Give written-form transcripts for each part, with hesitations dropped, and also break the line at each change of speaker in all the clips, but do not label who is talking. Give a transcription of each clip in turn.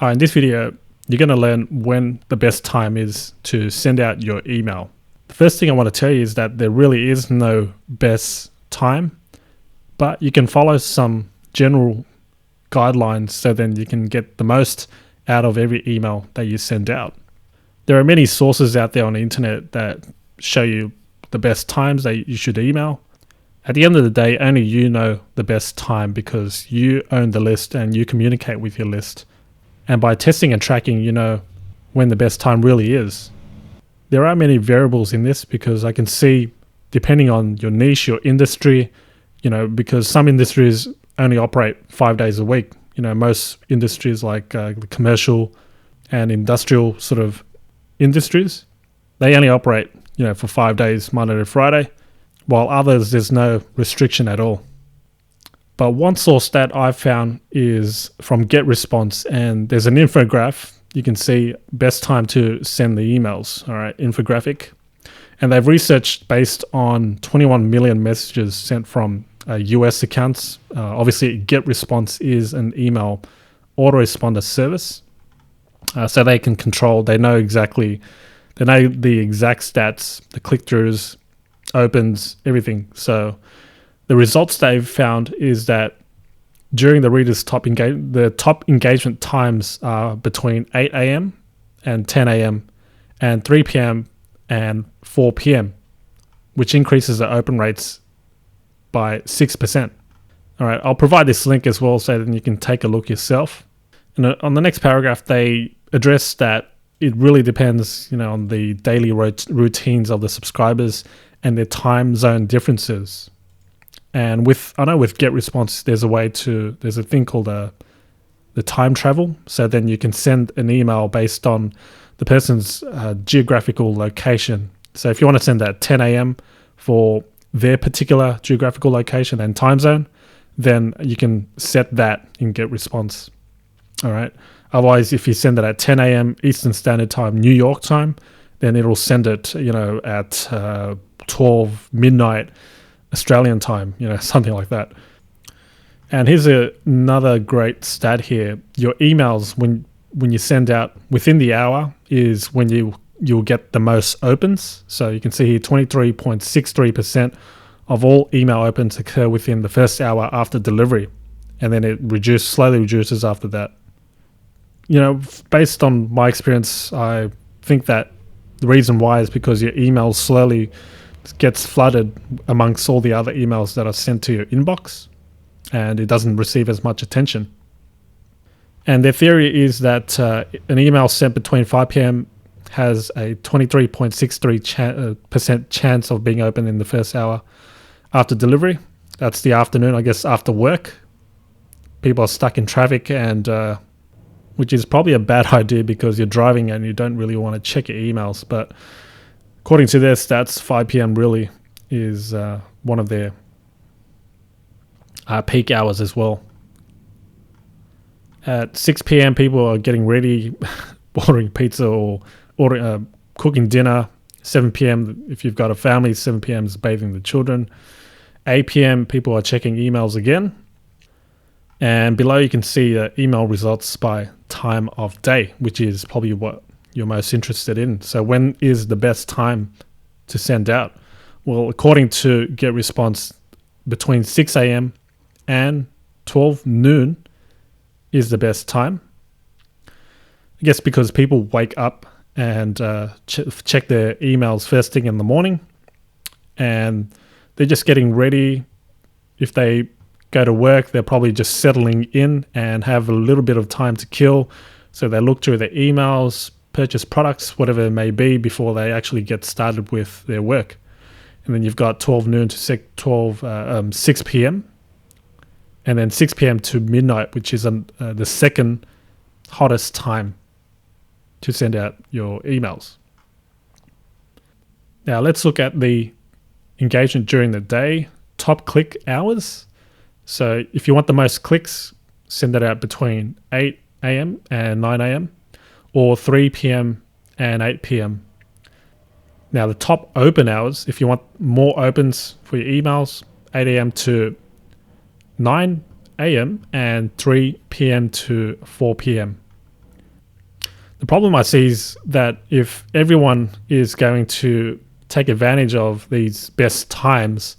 In this video, you're going to learn when the best time is to send out your email. The first thing I want to tell you is that there really is no best time, but you can follow some general guidelines so then you can get the most out of every email that you send out. There are many sources out there on the internet that show you the best times that you should email. At the end of the day, only you know the best time because you own the list and you communicate with your list. And by testing and tracking, you know when the best time really is. There are many variables in this because I can see, depending on your niche, your industry, because some industries only operate 5 days a week. Most industries like the commercial and industrial sort of industries, they only operate, for 5 days, Monday to Friday, while others, there's no restriction at all. But one source that I've found is from GetResponse, and there's an infograph. You can see best time to send the emails, all right, infographic. And they've researched based on 21 million messages sent from US accounts. Obviously, GetResponse is an email autoresponder service. So they can control, they know the exact stats, the click-throughs, opens, everything. So the results they've found is that during the reader's top engagement times are between 8 a.m. and 10 a.m. and 3 p.m. and 4 p.m., which increases the open rates by 6%. All right, I'll provide this link as well so that you can take a look yourself. And on the next paragraph, they address that it really depends, on the daily routines of the subscribers and their time zone differences. And I know with GetResponse, there's a thing called the time travel. So then you can send an email based on the person's geographical location. So if you want to send at 10 a.m. for their particular geographical location and time zone, then you can set that in GetResponse. All right. Otherwise, if you send it at 10 a.m. Eastern Standard Time, New York time, then it'll send it, at 12 midnight Australian time, something like that. And here's another great stat here. Your emails, when you send out within the hour, is when you'll get the most opens. So you can see here 23.63% of all email opens occur within the first hour after delivery. And then it slowly reduces after that. Based on my experience, I think that the reason why is because your email slowly gets flooded amongst all the other emails that are sent to your inbox, and it doesn't receive as much attention. And their theory is that an email sent between 5 p.m. has a 23.63% chance of being opened in the first hour after delivery. That's the afternoon, I guess, after work. People are stuck in traffic, and which is probably a bad idea because you're driving and you don't really want to check your emails. But according to their stats, 5 p.m. really is one of their peak hours as well. At 6 p.m., people are getting ready, ordering pizza or cooking dinner. 7 p.m., if you've got a family, 7 p.m. is bathing the children. 8 p.m., people are checking emails again. And below you can see the email results by time of day, which is probably what you're most interested in. So when is the best time to send out? Well, according to GetResponse, between 6 a.m. and 12 noon is the best time. I guess because people wake up and check their emails first thing in the morning, and they're just getting ready. If they go to work, they're probably just settling in and have a little bit of time to kill. So they look through their emails, purchase products, whatever it may be, before they actually get started with their work. And then you've got 12 noon to 6 p.m. And then 6 p.m. to midnight, which is the second hottest time to send out your emails. Now let's look at the engagement during the day, top click hours. So if you want the most clicks, send that out between 8 a.m. and 9 a.m. or 3 p.m. and 8 p.m. Now the top open hours, if you want more opens for your emails, 8 a.m. to 9 a.m. and 3 p.m. to 4 p.m. The problem I see is that if everyone is going to take advantage of these best times,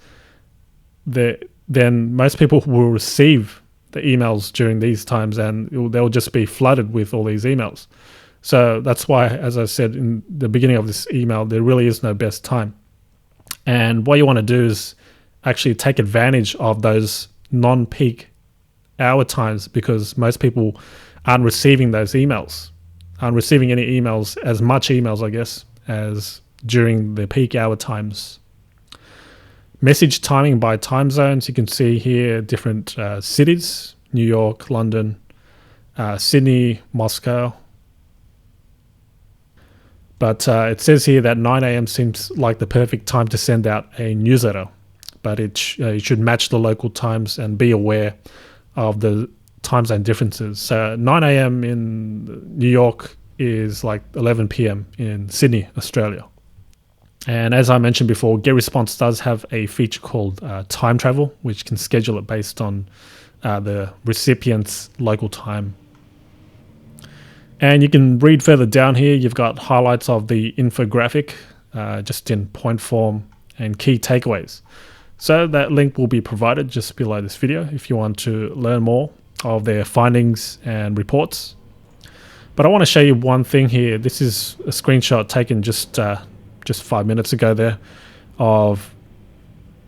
then most people will receive the emails during these times, and they'll just be flooded with all these emails. So that's why, as I said in the beginning of this email, there really is no best time. And what you want to do is actually take advantage of those non-peak hour times, because most people aren't receiving those emails, aren't receiving any emails, as much emails, I guess, as during the peak hour times. Message timing by time zones. You can see here different cities: New York, London, Sydney, Moscow. But it says here that 9 a.m. seems like the perfect time to send out a newsletter, but it should match the local times and be aware of the time zone differences. So 9 a.m. in New York is like 11 p.m. in Sydney, Australia. And as I mentioned before, GetResponse does have a feature called time travel, which can schedule it based on the recipient's local time. And you can read further down here. You've got highlights of the infographic, just in point form, and key takeaways. So that link will be provided just below this video if you want to learn more of their findings and reports. But I want to show you one thing here. This is a screenshot taken just 5 minutes ago there of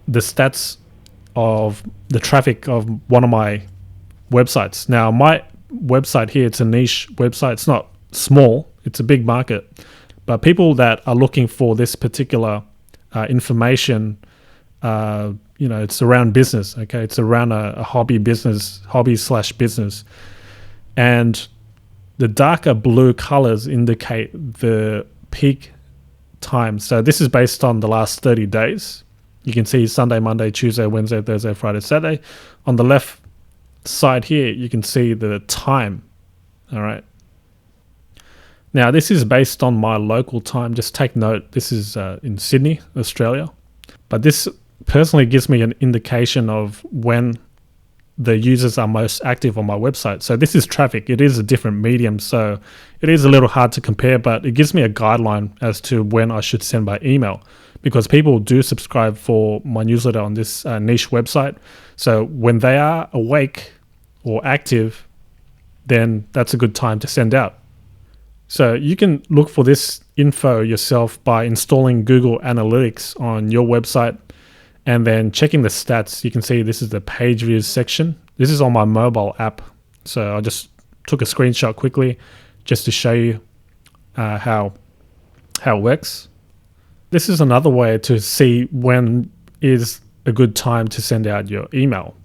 the stats of the traffic of one of my websites. Now, my website here, it's a niche website. It's not small, it's a big market. But people that are looking for this particular information, it's around business, okay? It's around a hobby slash business. And the darker blue colors indicate the peak time. So this is based on the last 30 days. You can see Sunday, Monday, Tuesday, Wednesday, Thursday, Friday, Saturday. On the left side here, you can see the time. All right. Now, this is based on my local time. Just take note, this is in Sydney, Australia. But this personally gives me an indication of when the users are most active on my website. So this is traffic. It is a different medium, so it is a little hard to compare, but it gives me a guideline as to when I should send by email, because people do subscribe for my newsletter on this niche website. So when they are awake or active, then that's a good time to send out. So you can look for this info yourself by installing Google Analytics on your website and then checking the stats. You can see this is the page views section. This is on my mobile app. So I just took a screenshot quickly just to show you how it works. This is another way to see when is a good time to send out your email,